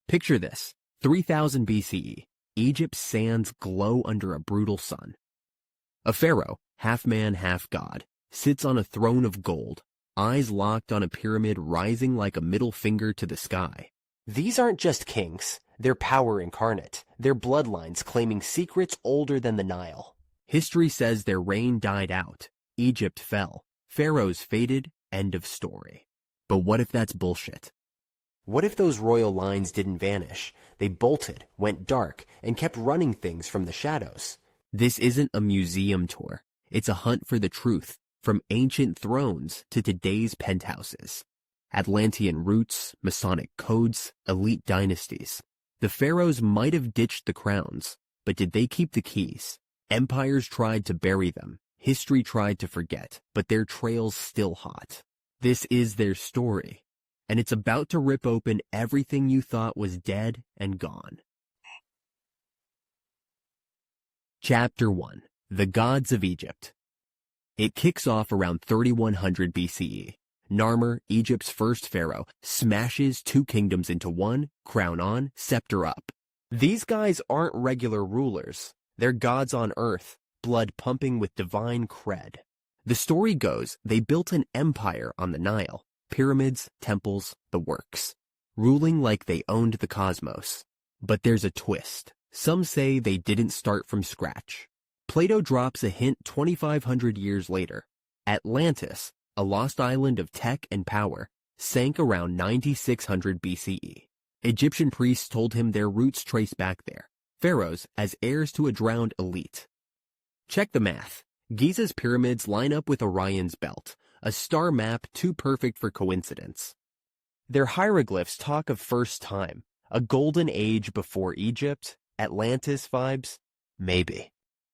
Picture this, 3000 BCE, Egypt's sands glow under a brutal sun. A pharaoh, half man, half god, sits on a throne of gold, eyes locked on a pyramid rising like a middle finger to the sky. These aren't just kings, they're power incarnate. They're bloodlines claiming secrets older than the Nile. History says their reign died out. Egypt fell. Pharaohs faded. End of story. But what if that's bullshit? What if those royal lines didn't vanish? They bolted, went dark, and kept running things from the shadows. This isn't a museum tour. It's a hunt for the truth, from ancient thrones to today's penthouses. Atlantean roots, Masonic codes, elite dynasties. The pharaohs might have ditched the crowns, but did they keep the keys? Empires tried to bury them. History tried to forget, but their trail's still hot. This is their story, and it's about to rip open everything you thought was dead and gone. Chapter 1. The Gods of Egypt. It kicks off around 3100 BCE. Narmer, Egypt's first pharaoh, smashes two kingdoms into one, crown on, scepter up. These guys aren't regular rulers. They're gods on earth, blood pumping with divine cred. The story goes they built an empire on the Nile, pyramids, temples, the works, ruling like they owned the cosmos. But there's a twist. Some say they didn't start from scratch. Plato drops a hint 2,500 years later. Atlantis, a lost island of tech and power, sank around 9600 BCE. Egyptian priests told him their roots trace back there. Pharaohs as heirs to a drowned elite. Check the math. Giza's pyramids line up with Orion's belt, a star map too perfect for coincidence. Their hieroglyphs talk of first time, a golden age before Egypt, Atlantis vibes, maybe.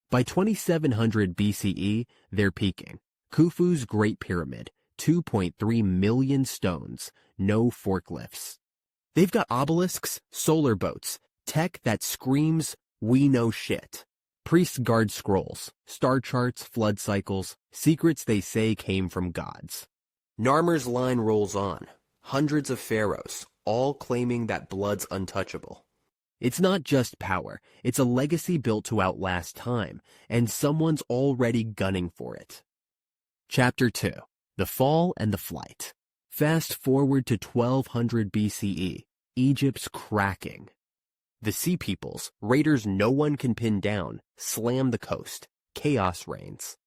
By 2700 BCE, they're peaking. Khufu's Great Pyramid, 2.3 million stones, no forklifts. They've got obelisks, solar boats, tech that screams, we know shit. Priests guard scrolls, star charts, flood cycles, secrets they say came from gods. Narmer's line rolls on. Hundreds of pharaohs, all claiming that blood's untouchable. It's not just power, it's a legacy built to outlast time, and someone's already gunning for it. Chapter 2. The Fall and the Flight. Fast forward to 1200 BCE. Egypt's cracking. The Sea Peoples, raiders no one can pin down, slam the coast. Chaos reigns.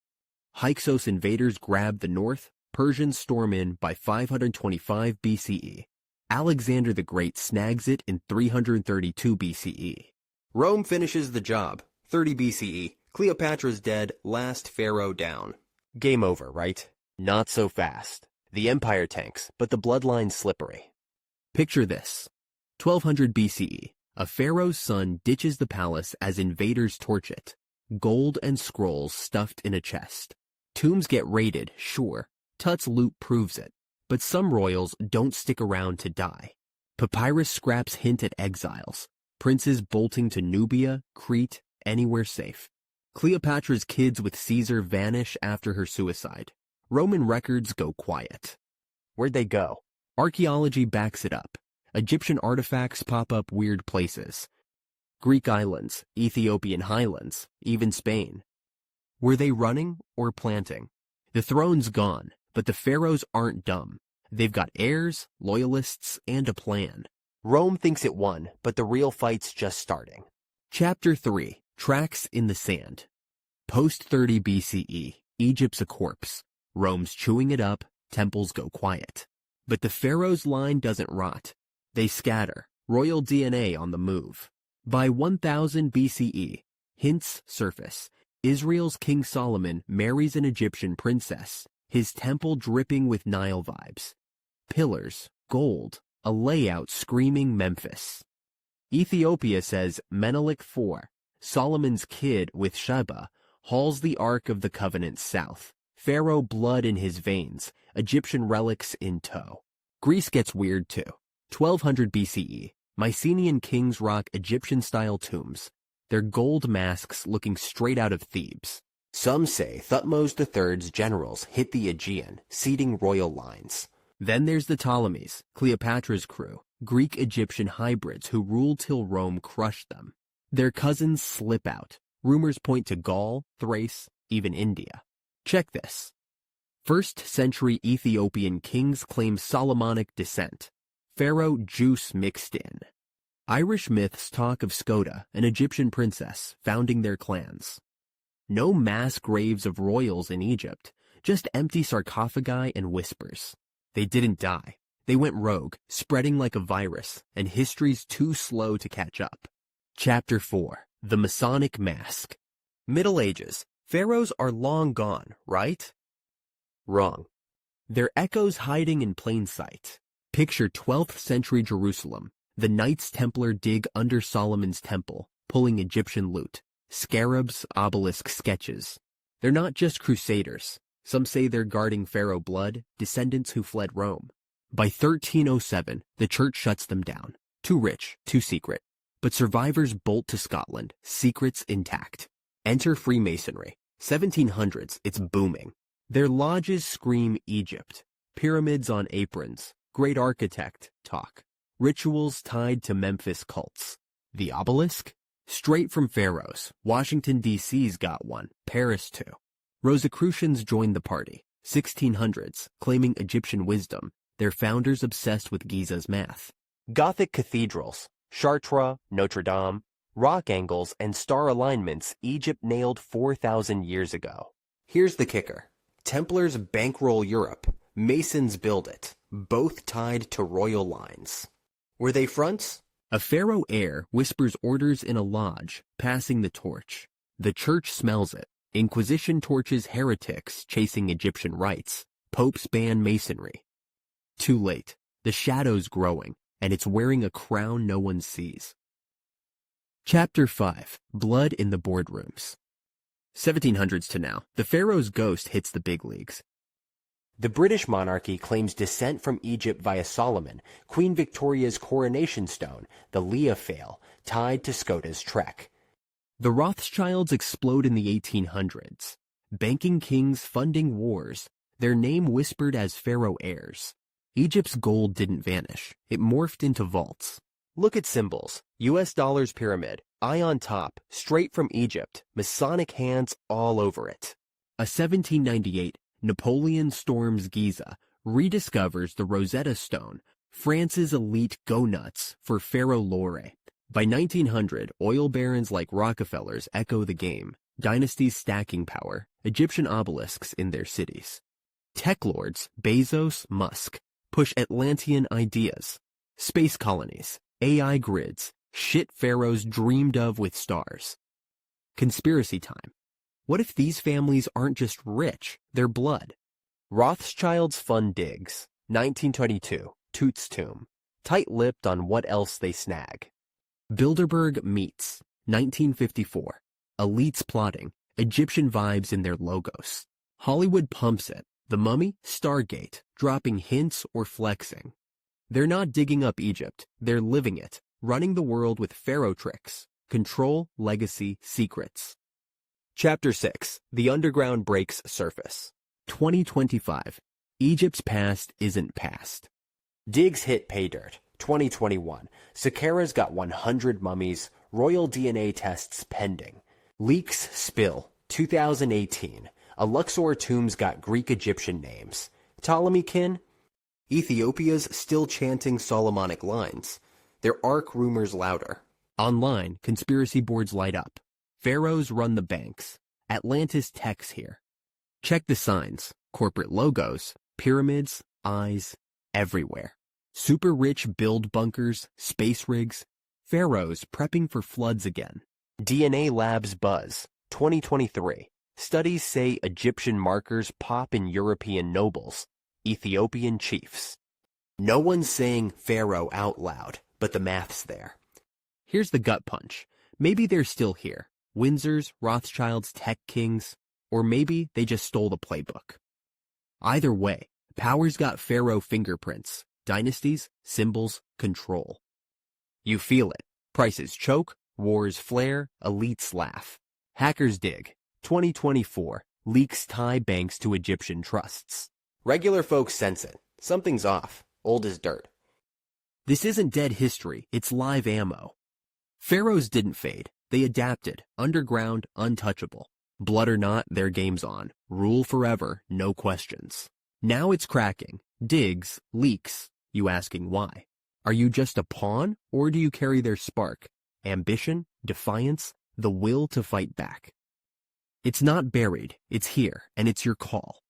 Hyksos invaders grab the north. Persians storm in by 525 BCE. Alexander the Great snags it in 332 BCE. Rome finishes the job. 30 BCE. Cleopatra's dead, last pharaoh down. Game over, right? Not so fast. The empire tanks, but the bloodline's slippery. Picture this. 1200 BCE. A pharaoh's son ditches the palace as invaders torch it. Gold and scrolls stuffed in a chest. Tombs get raided, sure. Tut's loot proves it. But some royals don't stick around to die. Papyrus scraps hint at exiles. Princes bolting to Nubia, Crete, anywhere safe. Cleopatra's kids with Caesar vanish after her suicide. Roman records go quiet. Where'd they go? Archaeology backs it up. Egyptian artifacts pop up weird places. Greek islands, Ethiopian highlands, even Spain. Were they running or planting? The throne's gone, but the pharaohs aren't dumb. They've got heirs, loyalists, and a plan. Rome thinks it won, but the real fight's just starting. Chapter 3. Tracks in the Sand. Post 30 BCE, Egypt's a corpse. Rome's chewing it up, temples go quiet. But the pharaoh's line doesn't rot. They scatter, royal DNA on the move. By 1000 BCE, hints surface. Israel's King Solomon marries an Egyptian princess, his temple dripping with Nile vibes. Pillars, gold, a layout screaming Memphis. Ethiopia says Menelik IV, Solomon's kid with Sheba, hauls the Ark of the Covenant south. Pharaoh blood in his veins, Egyptian relics in tow. Greece gets weird too. 1200 BCE, Mycenaean kings rock Egyptian-style tombs, their gold masks looking straight out of Thebes. Some say Thutmose III's generals hit the Aegean, seeding royal lines. Then there's the Ptolemies, Cleopatra's crew, Greek-Egyptian hybrids who ruled till Rome crushed them. Their cousins slip out. Rumors point to Gaul, Thrace, even India. Check this. 1st century Ethiopian kings claim Solomonic descent. Pharaoh juice mixed in. Irish myths talk of Skoda, an Egyptian princess, founding their clans. No mass graves of royals in Egypt, just empty sarcophagi and whispers. They didn't die. They went rogue, spreading like a virus, and history's too slow to catch up. Chapter 4. The Masonic Mask. Middle Ages. Pharaohs are long gone, right? Wrong. They're echoes hiding in plain sight. Picture 12th century Jerusalem. The Knights Templar dig under Solomon's temple, pulling Egyptian loot. Scarabs, obelisk sketches. They're not just crusaders. Some say they're guarding pharaoh blood, descendants who fled Rome. By 1307, the church shuts them down. Too rich, too secret. But survivors bolt to Scotland, secrets intact. Enter Freemasonry. 1700s, it's booming. Their lodges scream Egypt. Pyramids on aprons. Great architect talk. Rituals tied to Memphis cults. The obelisk? Straight from Pharaohs. Washington, D.C.'s got one. Paris, too. Rosicrucians joined the party. 1600s, claiming Egyptian wisdom. Their founders obsessed with Giza's math. Gothic cathedrals. Chartres, Notre Dame. Rock angles and star alignments Egypt nailed 4,000 years ago. Here's the kicker. Templars bankroll Europe. Masons build it. Both tied to royal lines. Were they fronts? A pharaoh heir whispers orders in a lodge, passing the torch. The church smells it. Inquisition torches heretics chasing Egyptian rites. Popes ban masonry. Too late. The shadow's growing, and it's wearing a crown no one sees. Chapter 5. Blood in the Boardrooms. 1700s to now, the pharaoh's ghost hits the big leagues. The British monarchy claims descent from Egypt via Solomon, Queen Victoria's coronation stone, the Leofale, tied to Skoda's trek. The Rothschilds explode in the 1800s. Banking kings funding wars, their name whispered as pharaoh heirs. Egypt's gold didn't vanish. It morphed into vaults. Look at symbols. US dollars pyramid, eye on top, straight from Egypt, Masonic hands all over it. A 1798 Napoleon storms Giza, rediscovers the Rosetta Stone, France's elite go-nuts for pharaoh lore. By 1900, oil barons like Rockefellers echo the game, dynasties stacking power, Egyptian obelisks in their cities. Tech lords, Bezos, Musk, push Atlantean ideas, space colonies, AI grids, shit pharaohs dreamed of with stars. Conspiracy time. What if these families aren't just rich, they're blood? Rothschilds fund digs. 1922, Toots tomb. Tight-lipped on what else they snag. Bilderberg meets. 1954. Elites plotting. Egyptian vibes in their logos. Hollywood pumps it. The Mummy, Stargate, dropping hints or flexing. They're not digging up Egypt. They're living it, running the world with pharaoh tricks. Control, legacy, secrets. Chapter 6. The Underground Breaks Surface. 2025. Egypt's past isn't past. Digs hit pay dirt. 2021. Saqqara's got 100 mummies. Royal DNA tests pending. Leaks spill. 2018. A Luxor tomb's got Greek-Egyptian names. Ptolemy kin? Ethiopia's still chanting Solomonic lines. Their ark rumors louder. Online, conspiracy boards light up. Pharaohs run the banks. Atlantis tech's here. Check the signs. Corporate logos, pyramids, eyes, everywhere. Super rich build bunkers, space rigs. Pharaohs prepping for floods again. DNA labs buzz. 2023. Studies say Egyptian markers pop in European nobles. Ethiopian chiefs. No one's saying pharaoh out loud, but the math's there. Here's the gut punch. Maybe they're still here. Windsors, Rothschilds, tech kings, or maybe they just stole the playbook. Either way, power's got pharaoh fingerprints, dynasties, symbols, control. You feel it. Prices choke, wars flare, elites laugh. Hackers dig. 2024, leaks tie banks to Egyptian trusts. Regular folks sense it. Something's off. Old as dirt. This isn't dead history, it's live ammo. Pharaohs didn't fade. They adapted, underground, untouchable. Blood or not, their game's on. Rule forever, no questions. Now it's cracking. Digs, leaks. You asking why? Are you just a pawn, or do you carry their spark? Ambition, defiance, the will to fight back. It's not buried, it's here, and it's your call.